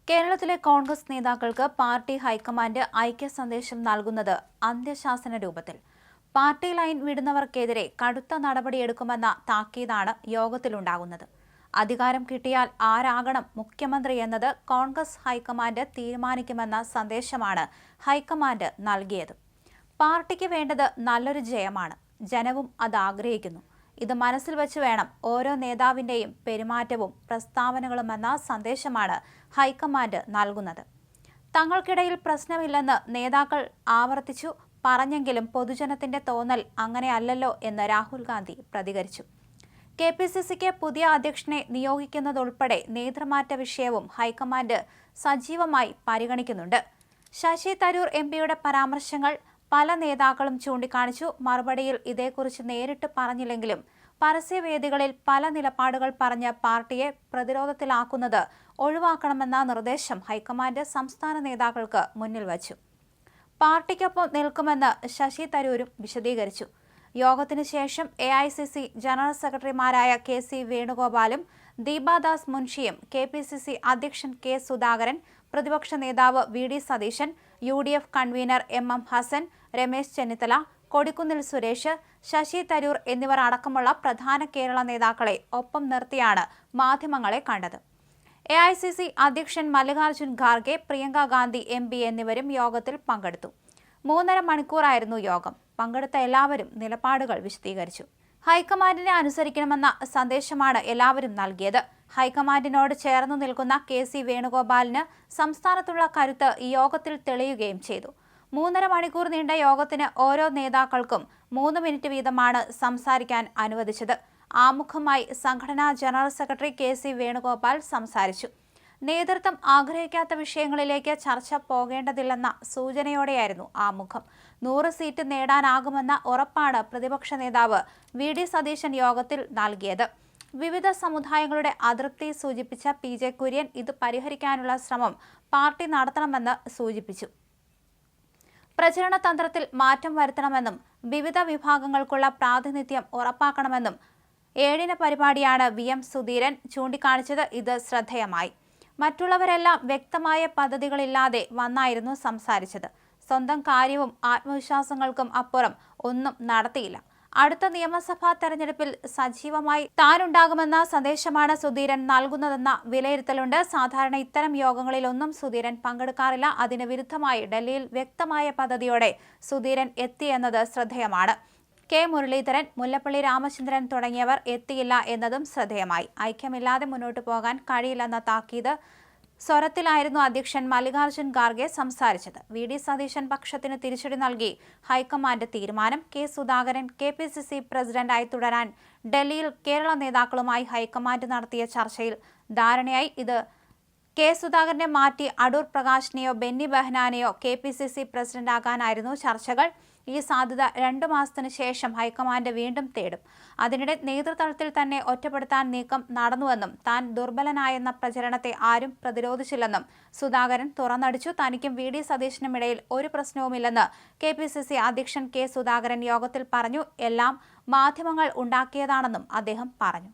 കേരളത്തിലെ കോൺഗ്രസ് നേതാക്കൾക്ക് party high command ഐക്യ സന്ദേശം നൽകുന്നത് അന്ത്യശാസന രൂപത്തിൽ. പാർട്ടി ലൈൻ വിടുന്നവർക്കെതിരെ കടുത്ത നടപടിയെടുക്കുമെന്ന താക്കീതാണ് യോഗത്തിലുണ്ടാകുന്നത്. അധികാരം കിട്ടിയാൽ ആരാകണം മുഖ്യമന്ത്രി എന്നത് കോൺഗ്രസ് ഹൈക്കമാൻഡ് തീരുമാനിക്കുമെന്ന സന്ദേശമാണ് ഹൈക്കമാൻഡ് നൽകിയത്. പാർട്ടിക്ക് വേണ്ടത് നല്ലൊരു ജയമാണ്. ജനവും അത് ആഗ്രഹിക്കുന്നു. ഇത് മനസ്സിൽ വെച്ച് വേണം ഓരോ നേതാവിൻ്റെയും പെരുമാറ്റവും പ്രസ്താവനകളുമെന്ന സന്ദേശമാണ് ഹൈക്കമാൻഡ് നൽകുന്നത്. തങ്ങൾക്കിടയിൽ പ്രശ്നമില്ലെന്ന് നേതാക്കൾ ആവർത്തിച്ചു പറഞ്ഞെങ്കിലും പൊതുജനത്തിന്റെ തോന്നൽ അങ്ങനെയല്ലല്ലോ എന്ന് രാഹുൽ ഗാന്ധി പ്രതികരിച്ചു. KPCCക്ക് പുതിയ അധ്യക്ഷനെ നിയോഗിക്കുന്നതുൾപ്പെടെ നേതൃമാറ്റ വിഷയവും ഹൈക്കമാൻഡ് സജീവമായി പരിഗണിക്കുന്നുണ്ട്. ശശി തരൂർ MPയുടെ പരാമർശങ്ങൾ പല നേതാക്കളും ചൂണ്ടിക്കാണിച്ചു. മറുപടിയിൽ ഇതേക്കുറിച്ച് നേരിട്ട് പറഞ്ഞില്ലെങ്കിലും പരസ്യവേദികളിൽ പല നിലപാടുകൾ പറഞ്ഞ് പാർട്ടിയെ പ്രതിരോധത്തിലാക്കുന്നത് ഒഴിവാക്കണമെന്ന നിർദ്ദേശം ഹൈക്കമാൻഡ് സംസ്ഥാന നേതാക്കൾക്ക് മുന്നിൽ വച്ചു. പാർട്ടിക്കൊപ്പം നിൽക്കുമെന്ന് ശശി തരൂരും വിശദീകരിച്ചു. യോഗത്തിനു ശേഷം AICC ജനറൽ സെക്രട്ടറിമാരായ KC വേണുഗോപാലും ദീപാദാസ് മുൻഷിയും KPCC അധ്യക്ഷൻ K സുധാകരൻ, പ്രതിപക്ഷ നേതാവ് VD Satheesan, UDF convener MM Hassan, Ramesh Chennithala, Kodikunnil Suresh, Shashi Tharoor എന്നിവർ അടക്കമുള്ള പ്രധാന കേരള നേതാക്കളെ ഒപ്പം നിർത്തിയാണ് മാധ്യമങ്ങളെ കണ്ടത്. AICC അധ്യക്ഷൻ മല്ലികാർജുൻ ഖാർഗെ, പ്രിയങ്ക ഗാന്ധി MP എന്നിവരും യോഗത്തിൽ പങ്കെടുത്തു. 3.5 മണിക്കൂറായിരുന്നു യോഗം. പങ്കെടുത്ത എല്ലാവരും നിലപാടുകൾ വിശദീകരിച്ചു. ഹൈക്കമാൻഡിനെ അനുസരിക്കണമെന്ന സന്ദേശമാണ് എല്ലാവരും നൽകിയത്. ഹൈക്കമാൻഡിനോട് ചേർന്നു നിൽക്കുന്ന KC വേണുഗോപാലിന് സംസ്ഥാനത്തുള്ള കരുത്ത് ഈ യോഗത്തിൽ തെളിയുകയും ചെയ്തു. 3.5 മണിക്കൂർ നീണ്ട യോഗത്തിന് ഓരോ നേതാക്കൾക്കും 3 മിനിറ്റ് വീതമാണ് സംസാരിക്കാൻ അനുവദിച്ചത്. ആമുഖമായി സംഘടനാ ജനറൽ സെക്രട്ടറി KC വേണുഗോപാൽ സംസാരിച്ചു. നേതൃത്വം ആഗ്രഹിക്കാത്ത വിഷയങ്ങളിലേക്ക് ചർച്ച പോകേണ്ടതില്ലെന്ന സൂചനയോടെയായിരുന്നു ആമുഖം. 100 സീറ്റ് നേടാനാകുമെന്ന ഉറപ്പാണ് പ്രതിപക്ഷ നേതാവ് VD സതീശൻ യോഗത്തിൽ നൽകിയത്. വിവിധ സമുദായങ്ങളുടെ അതൃപ്തി സൂചിപ്പിച്ച PJ കുര്യൻ ഇത് പരിഹരിക്കാനുള്ള ശ്രമം പാർട്ടി നടത്തണമെന്ന് സൂചിപ്പിച്ചു. പ്രചരണ തന്ത്രത്തിൽ മാറ്റം വരുത്തണമെന്നും വിവിധ വിഭാഗങ്ങൾക്കുള്ള പ്രാതിനിധ്യം ഉറപ്പാക്കണമെന്നും 7 പരിപാടിയാണ് VM സുധീരൻ ചൂണ്ടിക്കാണിച്ചത്. ഇത് ശ്രദ്ധേയമായി. മറ്റുള്ളവരെല്ലാം വ്യക്തമായ പദ്ധതികളില്ലാതെ വന്നായിരുന്നു സംസാരിച്ചത്. സ്വന്തം കാര്യവും ആത്മവിശ്വാസങ്ങൾക്കും അപ്പുറം ഒന്നും നടത്തിയില്ല. അടുത്ത നിയമസഭാ തെരഞ്ഞെടുപ്പിൽ സജീവമായി താനുണ്ടാകുമെന്ന സന്ദേശമാണ് സുധീരൻ നൽകുന്നതെന്ന വിലയിരുത്തലുണ്ട്. സാധാരണ ഇത്തരം യോഗങ്ങളിലൊന്നും സുധീരൻ പങ്കെടുക്കാറില്ല. അതിന് വിരുദ്ധമായി ഡൽഹിയിൽ വ്യക്തമായ പദ്ധതിയോടെ സുധീരൻ എത്തിയെന്നത് ശ്രദ്ധേയമാണ്. K മുരളീധരൻ, മുല്ലപ്പള്ളി രാമചന്ദ്രൻ തുടങ്ങിയവർ എത്തിയില്ല എന്നതും ശ്രദ്ധേയമായി. ഐക്യമില്ലാതെ മുന്നോട്ടു പോകാൻ കഴിയില്ലെന്ന താക്കീത് സ്വരത്തിലായിരുന്നു അധ്യക്ഷൻ മല്ലികാർജുൻ ഖാർഗെ സംസാരിച്ചത്. VD സതീശൻ പക്ഷത്തിന് തിരിച്ചടി നൽകി ഹൈക്കമാൻഡ് തീരുമാനം. K സുധാകരൻ KPCC പ്രസിഡന്റായി തുടരാൻ ഡൽഹിയിൽ കേരള നേതാക്കളുമായി ഹൈക്കമാൻഡ് നടത്തിയ ചർച്ചയിൽ ധാരണയായി. ഇത് K സുധാകരനെ മാറ്റി അടൂർ പ്രകാശിനെയോ ബെന്നി ബെഹനാനെയോ KPCC പ്രസിഡന്റാകാനായിരുന്നു ചർച്ചകൾ. ഈ സാധ്യത 2 മാസത്തിനു ശേഷം ഹൈക്കമാൻഡ് വീണ്ടും തേടും. അതിനിടെ നേതൃതലത്തിൽ തന്നെ ഒറ്റപ്പെടുത്താൻ നീക്കം നടന്നുവെന്നും താൻ ദുർബലനായെന്ന പ്രചരണത്തെ ആരും പ്രതിരോധിച്ചില്ലെന്നും സുധാകരൻ തുറന്നടിച്ചു. തനിക്കും VD സതീശനും ഇടയിൽ ഒരു പ്രശ്നവുമില്ലെന്ന് KPCC അധ്യക്ഷൻ K സുധാകരൻ യോഗത്തിൽ പറഞ്ഞു. എല്ലാം മാധ്യമങ്ങൾ ഉണ്ടാക്കിയതാണെന്നും അദ്ദേഹം പറഞ്ഞു.